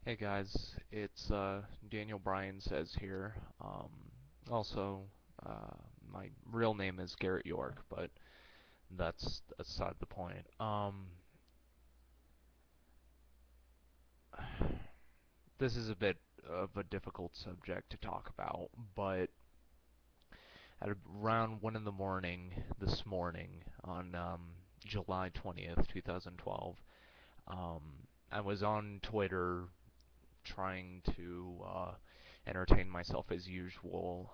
Hey guys, it's Daniel Bryan says here. Also, my real name is Garrett York, but that's aside the point. This is a bit of a difficult subject to talk about, but at around 1 in the morning this morning on July 20th, 2012, um, I was on Twitter trying to entertain myself as usual.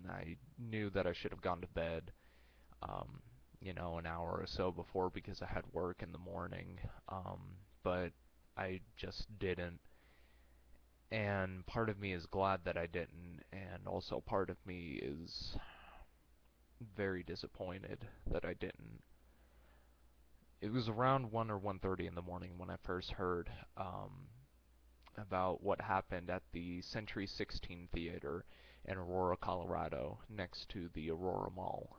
I knew that I should have gone to bed, um, an hour or so before because I had work in the morning, but I just didn't. And part of me is glad that I didn't, and also part of me is very disappointed that I didn't. It was around 1 or 1:30 in the morning when I first heard about what happened at the Century 16 Theater in Aurora, Colorado, next to the Aurora Mall.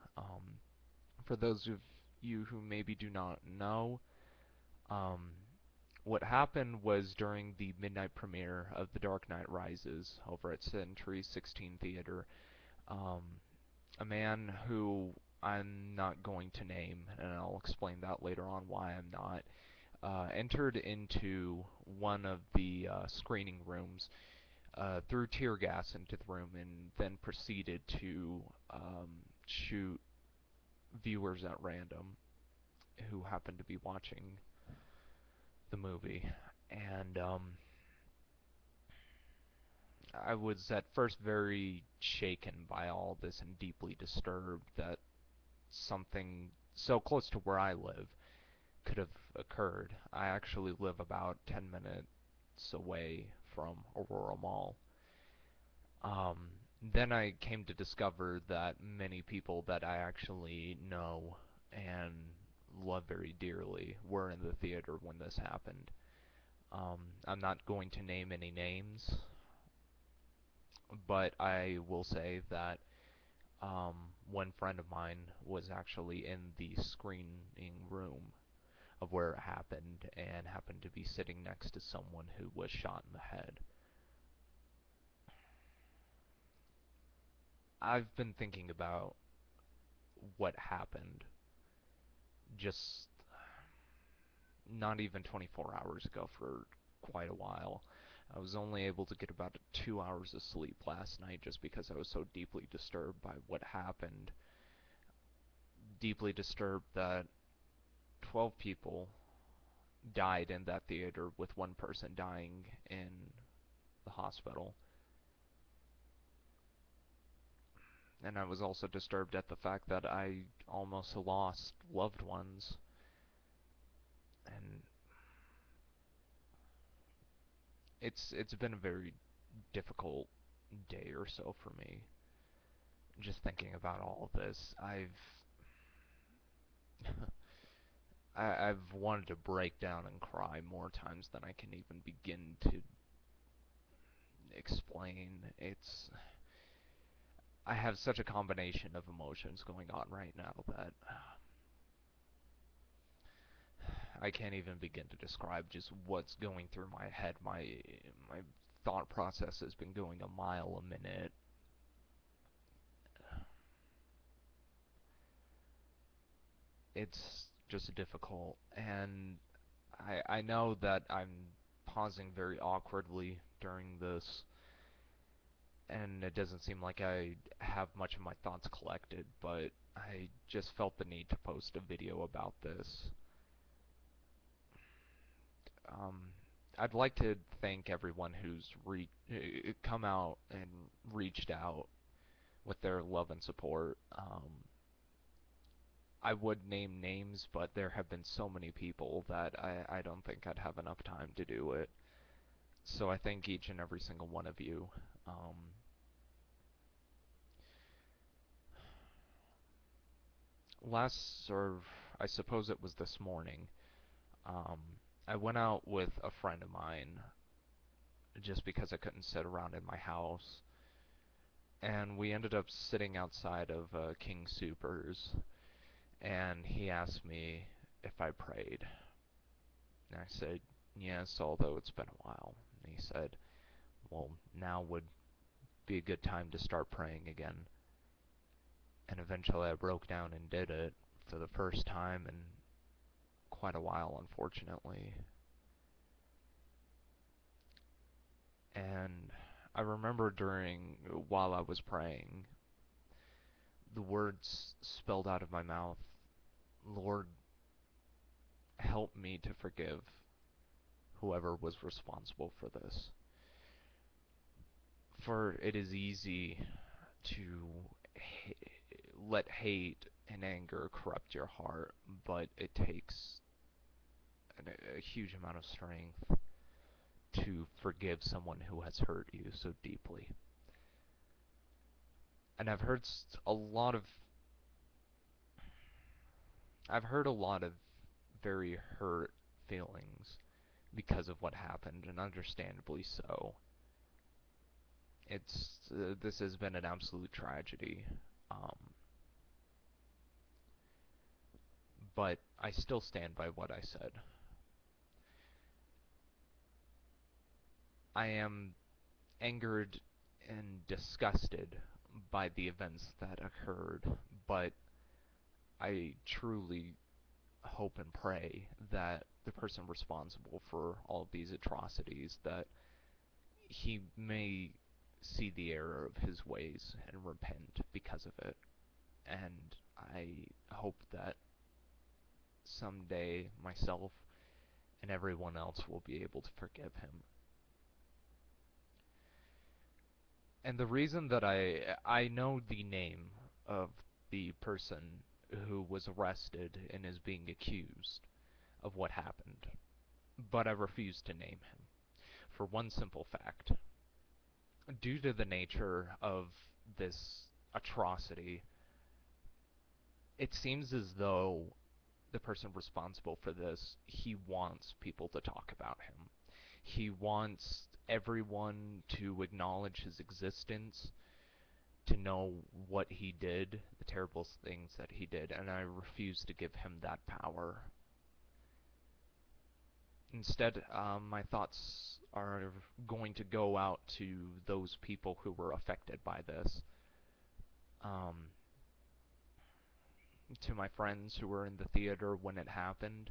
For those of you who maybe do not know, um, what happened was during the midnight premiere of The Dark Knight Rises over at Century 16 Theater, um, a man who I'm not going to name, and I'll explain that later on why I'm not, entered into one of the screening rooms, threw tear gas into the room, and then proceeded to shoot viewers at random who happened to be watching the movie. And I was at first very shaken by all this and deeply disturbed that something so close to where I live could have occurred. I actually live about 10 minutes away from Aurora Mall. Um, then I came to discover that many people that I actually know and love very dearly were in the theater when this happened. I'm not going to name any names, but I will say that one friend of mine was actually in the screening room of where it happened and happened to be sitting next to someone who was shot in the head. I've been thinking about what happened just not even 24 hours ago for quite a while. I was only able to get about 2 hours of sleep last night just because I was so deeply disturbed by what happened. Deeply disturbed that 12 people died in that theater, with one person dying in the hospital. And I was also disturbed at the fact that I almost lost loved ones. And it's been a very difficult day or so for me. Just thinking about all of this, I've wanted to break down and cry more times than I can even begin to explain. I have such a combination of emotions going on right now that I can't even begin to describe just what's going through my head. My thought process has been going a mile a minute. It's just difficult, and I know that I'm pausing very awkwardly during this, and it doesn't seem like I have much of my thoughts collected, but I just felt the need to post a video about this. Um, I'd like to thank everyone who's come out and reached out with their love and support. I would name names, but there have been so many people that I don't think I'd have enough time to do it. So I thank each and every single one of you. Um, or I suppose it was this morning, um, I went out with a friend of mine just because I couldn't sit around in my house, and we ended up sitting outside of King Soopers, and he asked me if I prayed. And I said yes, although it's been a while. And he said, well, now would be a good time to start praying again. And eventually I broke down and did it for the first time in quite a while, unfortunately. And I remember while I was praying, the words spelled out of my mouth, Lord, help me to forgive whoever was responsible for this. For it is easy to let hate and anger corrupt your heart, but it takes a huge amount of strength to forgive someone who has hurt you so deeply. And I've heard a lot of very hurt feelings because of what happened, and understandably so. This has been an absolute tragedy. Um, but I still stand by what I said. I am angered and disgusted by the events that occurred, but I truly hope and pray that the person responsible for all of these atrocities, that he may see the error of his ways and repent because of it. And I hope that someday myself and everyone else will be able to forgive him. And the reason that I know the name of the person who was arrested and is being accused of what happened, but I refuse to name him for one simple fact. Due to the nature of this atrocity, it seems as though the person responsible for this, he wants people to talk about him. He wants everyone to acknowledge his existence, to know what he did, the terrible things that he did, and I refuse to give him that power. Instead, my thoughts are going to go out to those people who were affected by this. Um, to my friends who were in the theater when it happened.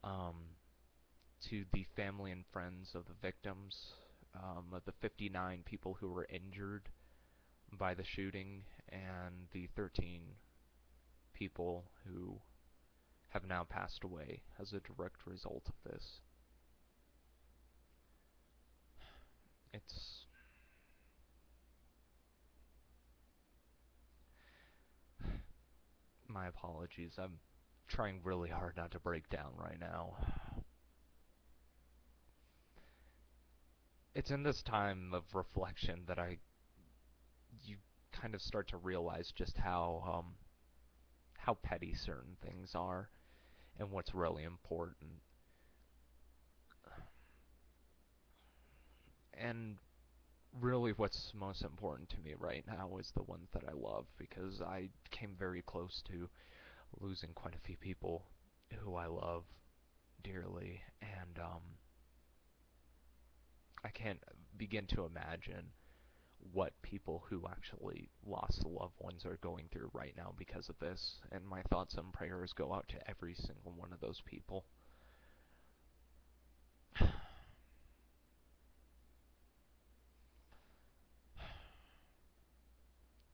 Um, to the family and friends of the victims, of the 59 people who were injured by the shooting, and the 13 people who have now passed away as a direct result of this. It's my apologies. I'm trying really hard not to break down right now. It's in this time of reflection that you kind of start to realize just how petty certain things are and what's really important. And really what's most important to me right now is the ones that I love, because I came very close to losing quite a few people who I love dearly, and I can't begin to imagine what people who actually lost loved ones are going through right now because of this, and my thoughts and prayers go out to every single one of those people.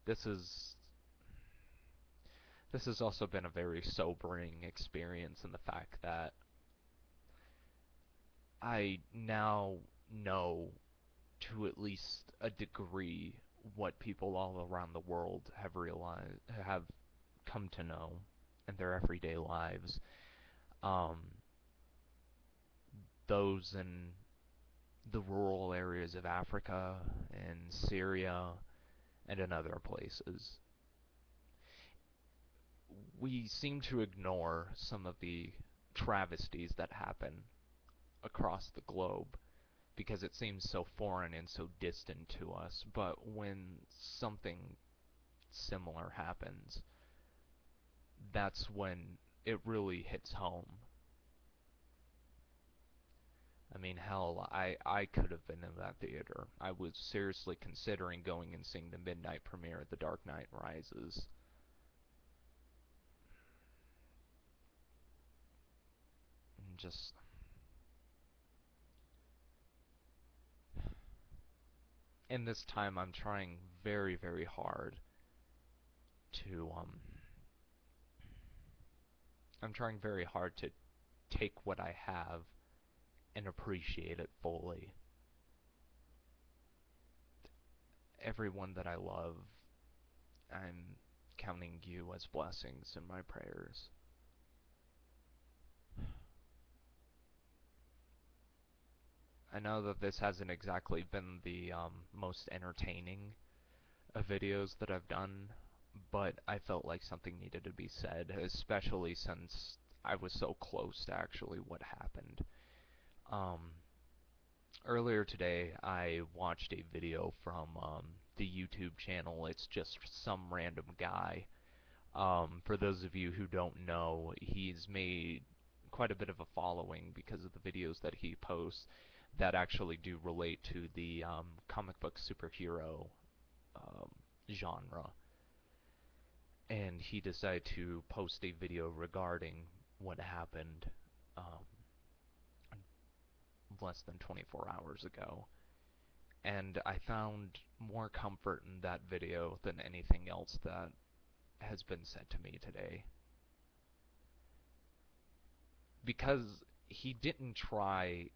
This is this has also been a very sobering experience in the fact that I now know to at least a degree what people all around the world have come to know in their everyday lives. Um, those in the rural areas of Africa and Syria and in other places. We seem to ignore some of the travesties that happen across the globe because it seems so foreign and so distant to us. But when something similar happens, that's when it really hits home. I mean, hell, I could have been in that theater. I was seriously considering going and seeing the midnight premiere of The Dark Knight Rises. And just in this time, I'm trying very, very hard to I'm trying very hard to take what I have and appreciate it fully. Everyone that I love, I'm counting you as blessings in my prayers. I know that this hasn't exactly been the most entertaining of videos that I've done, but I felt like something needed to be said, especially since I was so close to actually what happened. Um, Earlier today, I watched a video from the YouTube channel. It's just some random guy. For those of you who don't know, he's made quite a bit of a following because of the videos that he posts that actually do relate to the comic book superhero um, genre. And he decided to post a video regarding what happened um, less than 24 hours ago. And I found more comfort in that video than anything else that has been said to me today. Because he didn't try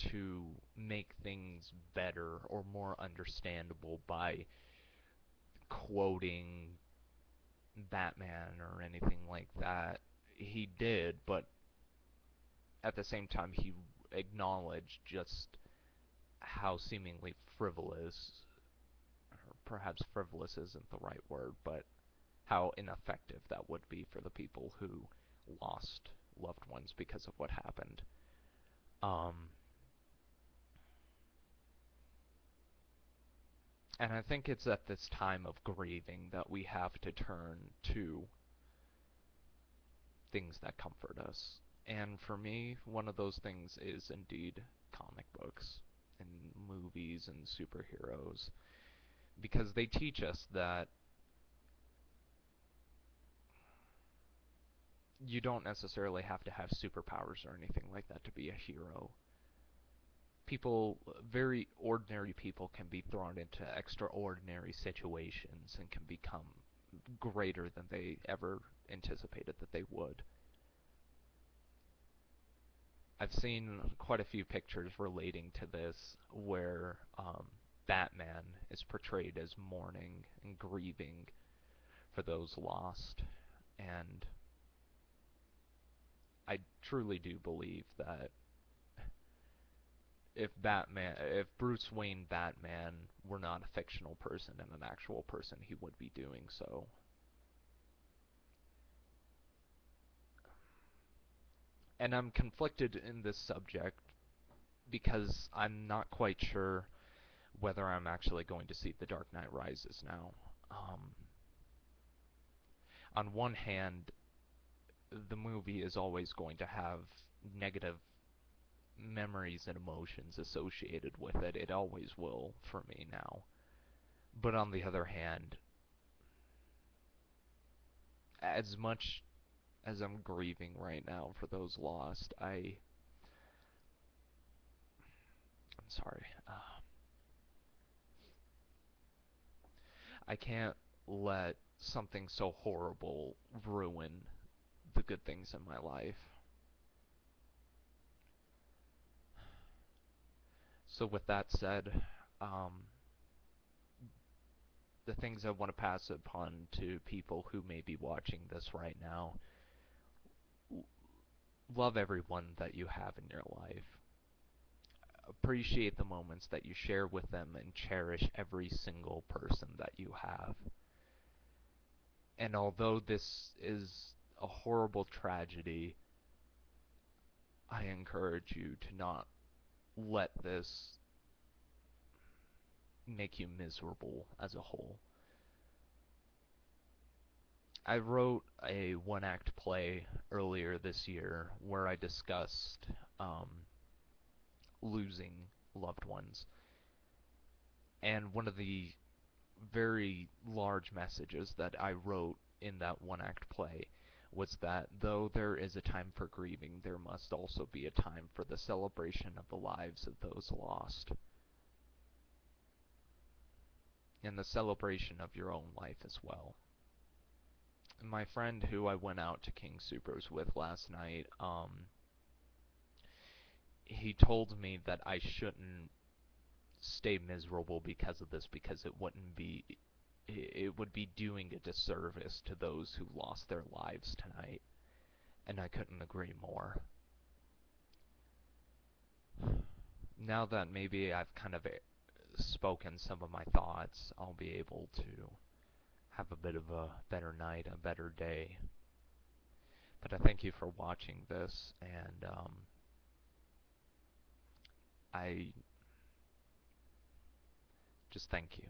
to make things better or more understandable by quoting Batman or anything like that. He did, but at the same time, he acknowledged just how seemingly frivolous, or perhaps frivolous isn't the right word, but how ineffective that would be for the people who lost loved ones because of what happened. Um, and I think it's at this time of grieving that we have to turn to things that comfort us. And for me, one of those things is indeed comic books and movies and superheroes because they teach us that you don't necessarily have to have superpowers or anything like that to be a hero. People, very ordinary people, can be thrown into extraordinary situations and can become greater than they ever anticipated that they would. I've seen quite a few pictures relating to this where Batman is portrayed as mourning and grieving for those lost. And I truly do believe that if Bruce Wayne Batman were not a fictional person and an actual person, he would be doing so. And I'm conflicted in this subject because I'm not quite sure whether I'm actually going to see The Dark Knight Rises now. Um, on one hand, the movie is always going to have negative memories and emotions associated with it. It always will for me now. But on the other hand, as much as I'm grieving right now for those lost, I'm sorry. I can't let something so horrible ruin the good things in my life. So with that said, um, the things I want to pass upon to people who may be watching this right now: love everyone that you have in your life. Appreciate the moments that you share with them and cherish every single person that you have. And although this is a horrible tragedy, I encourage you to not let this make you miserable as a whole. I wrote a one-act play earlier this year where I discussed um, losing loved ones. And one of the very large messages that I wrote in that one act play was that though there is a time for grieving, there must also be a time for the celebration of the lives of those lost, and the celebration of your own life as well. My friend who I went out to King Supers with last night, he told me that I shouldn't stay miserable because of this, because it would be doing a disservice to those who lost their lives tonight, and I couldn't agree more. Now that maybe I've kind of spoken some of my thoughts, I'll be able to have a bit of a better night, a better day. But I thank you for watching this, and I just thank you.